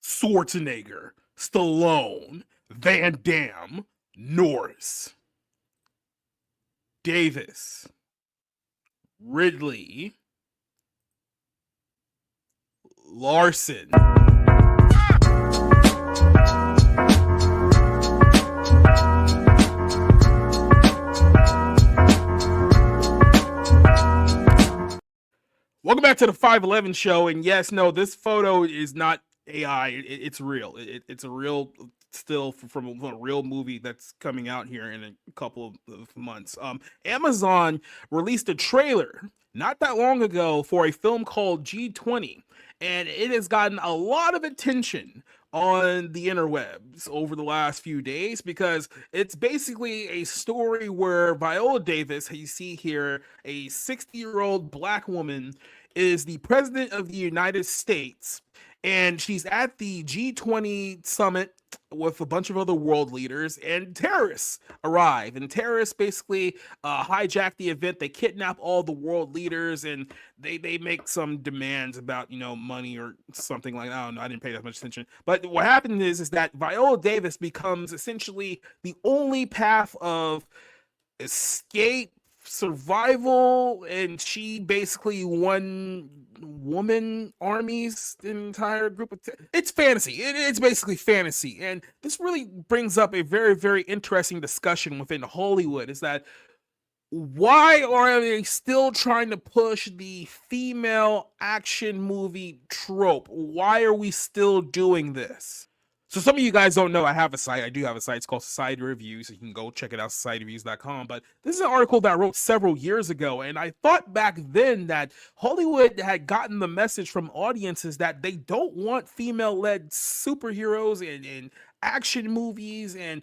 Schwarzenegger, Stallone, Van Damme, Norris, Davis, Ridley, Larson. Welcome back to the 511 show. And yes, no, this photo is not AI. It's real. It's a real still from a real movie that's coming out here in a couple of months. Amazon released a trailer not that long ago for a film called G20, and it has gotten a lot of attention on the interwebs over the last few days because it's basically a story where Viola Davis, you see here, a 60-year-old black woman, is the president of the United States, and she's at the G20 summit with a bunch of other world leaders, and terrorists arrive, and terrorists basically hijack the event. They kidnap all the world leaders, and they make some demands about money or something like that. I don't know, I didn't pay that much attention, but what happened is that Viola Davis becomes essentially the only path of escape, survival, and she basically won woman armies the entire group of it's fantasy. It's basically fantasy, and this really brings up a very, very interesting discussion within Hollywood. Is that why are they still trying to push the female action movie trope? Why are we still doing this? So some of you guys don't know, I have a site. I do have a site. It's called Society Reviews. So you can go check it out, societyreviews.com. But this is an article that I wrote several years ago. And I thought back then that Hollywood had gotten the message from audiences that they don't want female-led superheroes and action movies and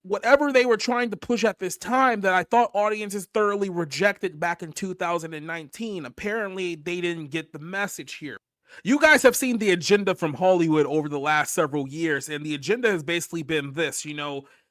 whatever they were trying to push at this time, that I thought audiences thoroughly rejected back in 2019. Apparently, they didn't get the message here. You guys have seen the agenda from Hollywood over the last several years, and the agenda has basically been this,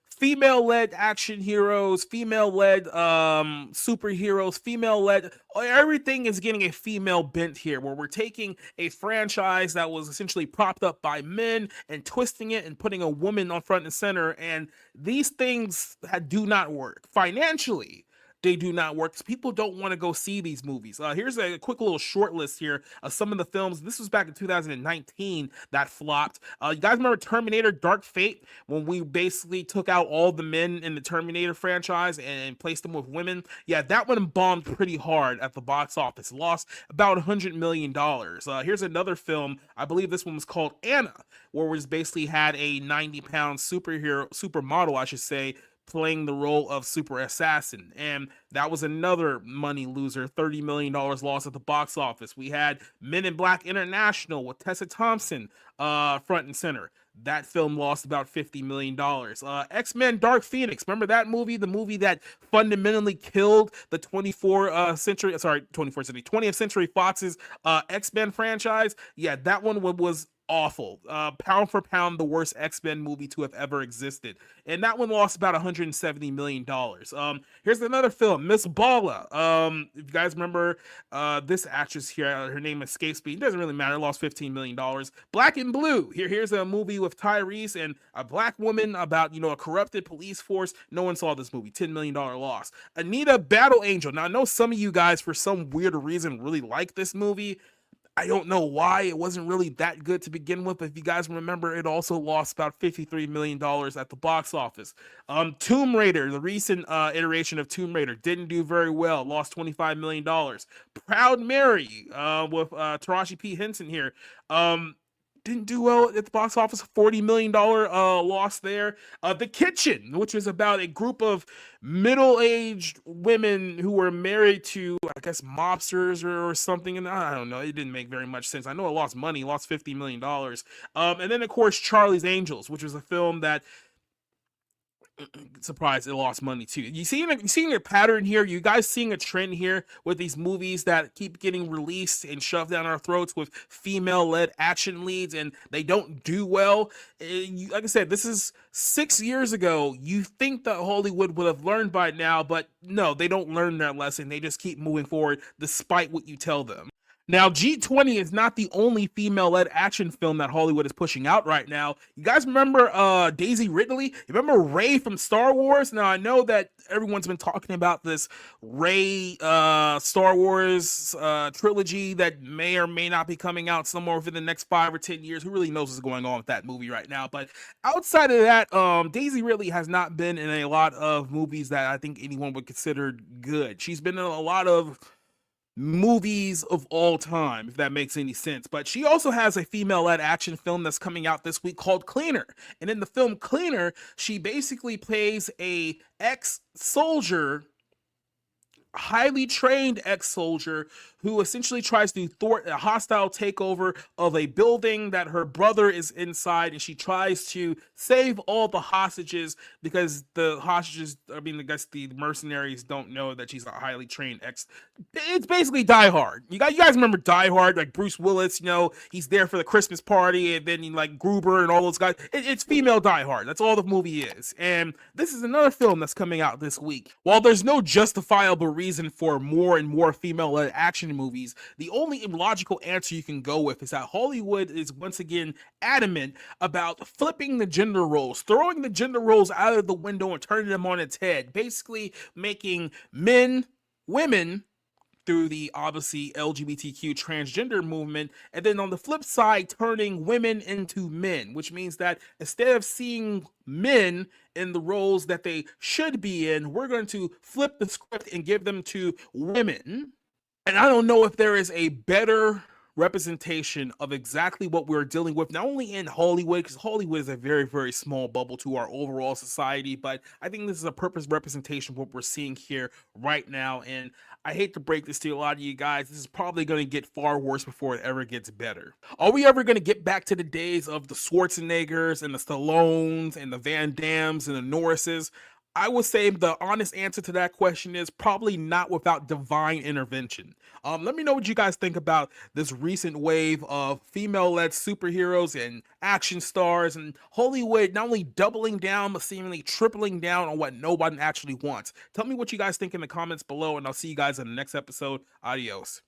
female-led action heroes, female-led superheroes, female-led, everything is getting a female bent here, where we're taking a franchise that was essentially propped up by men and twisting it and putting a woman on front and center, and these things do not work. Financially, they do not work. People don't want to go see these movies. Here's a quick little short list here of some of the films. This was back in 2019 that flopped. You guys remember Terminator Dark Fate, when we basically took out all the men in the Terminator franchise and placed them with women? Yeah, that one bombed pretty hard at the box office. Lost about $100 million. Here's another film. I believe this one was called Anna, where we basically had a 90-pound supermodel, I should say, playing the role of super assassin, and that was another money loser. $30 million lost at the box office. We had Men in Black International with Tessa Thompson front and center. That film lost about $50 million. X-Men Dark Phoenix, remember that movie? The movie that fundamentally killed the 20th Century Fox's X-Men franchise? Yeah, that one was awful. Pound for pound, the worst X-Men movie to have ever existed. And that one lost about $170 million. Here's another film, Miss Bala. If you guys remember this actress here, her name escapes me. It doesn't really matter. Lost $15 million. Black and Blue. Here's a movie with Tyrese and a black woman about, a corrupted police force. No one saw this movie. $10 million loss. Anita Battle Angel. Now, I know some of you guys, for some weird reason, really like this movie. I don't know why. It wasn't really that good to begin with, but if you guys remember, it also lost about $53 million at the box office. Tomb Raider, the recent iteration of Tomb Raider, didn't do very well. Lost $25 million. Proud Mary with Taraji P. Henson here. Didn't do well at the box office. $40 million loss there. The Kitchen, which was about a group of middle-aged women who were married to, I guess, mobsters or something. And I don't know. It didn't make very much sense. I know it lost money. Lost $50 million. And then, of course, Charlie's Angels, which was a film that, surprised, it lost money too. You seeing a pattern here? You guys seeing a trend here with these movies that keep getting released and shoved down our throats with female-led action leads, and they don't do well? Like I said, this is 6 years ago. You think that Hollywood would have learned by now, but no, they don't learn their lesson. They just keep moving forward despite what you tell them. Now, G20 is not the only female-led action film that Hollywood is pushing out right now. You guys remember Daisy Ridley? You remember Rey from Star Wars? Now, I know that everyone's been talking about this Rey Star Wars trilogy that may or may not be coming out somewhere within the next 5 or 10 years. Who really knows what's going on with that movie right now? But outside of that, Daisy Ridley has not been in a lot of movies that I think anyone would consider good. She's been in a lot of movies of all time, if that makes any sense. But she also has a female-led action film that's coming out this week called Cleaner. And in the film Cleaner, she basically plays a ex-soldier, highly trained ex-soldier who essentially tries to thwart a hostile takeover of a building that her brother is inside, and she tries to save all the hostages because the hostages, I mean, I guess the mercenaries don't know that she's a highly trained ex. It's basically Die Hard. You guys remember Die Hard, like Bruce Willis, he's there for the Christmas party, and then like Gruber and all those guys. It's female Die Hard. That's all the movie is. And this is another film that's coming out this week. While there's no justifiable reason for more and more female-led action movies, the only logical answer you can go with is that Hollywood is once again adamant about flipping the gender roles, throwing the gender roles out of the window and turning them on its head, basically making men women through the obviously LGBTQ transgender movement, and then on the flip side, turning women into men, which means that instead of seeing men in the roles that they should be in, we're going to flip the script and give them to women. And I don't know if there is a better representation of exactly what we're dealing with, not only in Hollywood, because Hollywood is a very, very small bubble to our overall society, but I think this is a purpose representation of what we're seeing here right now. And I hate to break this to a lot of you guys, this is probably going to get far worse before it ever gets better. Are we ever going to get back to the days of the Schwarzeneggers and the Stallones and the Van Dams and the Norrises? I would say the honest answer to that question is probably not without divine intervention. Let me know what you guys think about this recent wave of female-led superheroes and action stars, and Hollywood not only doubling down but seemingly tripling down on what no one actually wants. Tell me what you guys think in the comments below, and I'll see you guys in the next episode. Adios.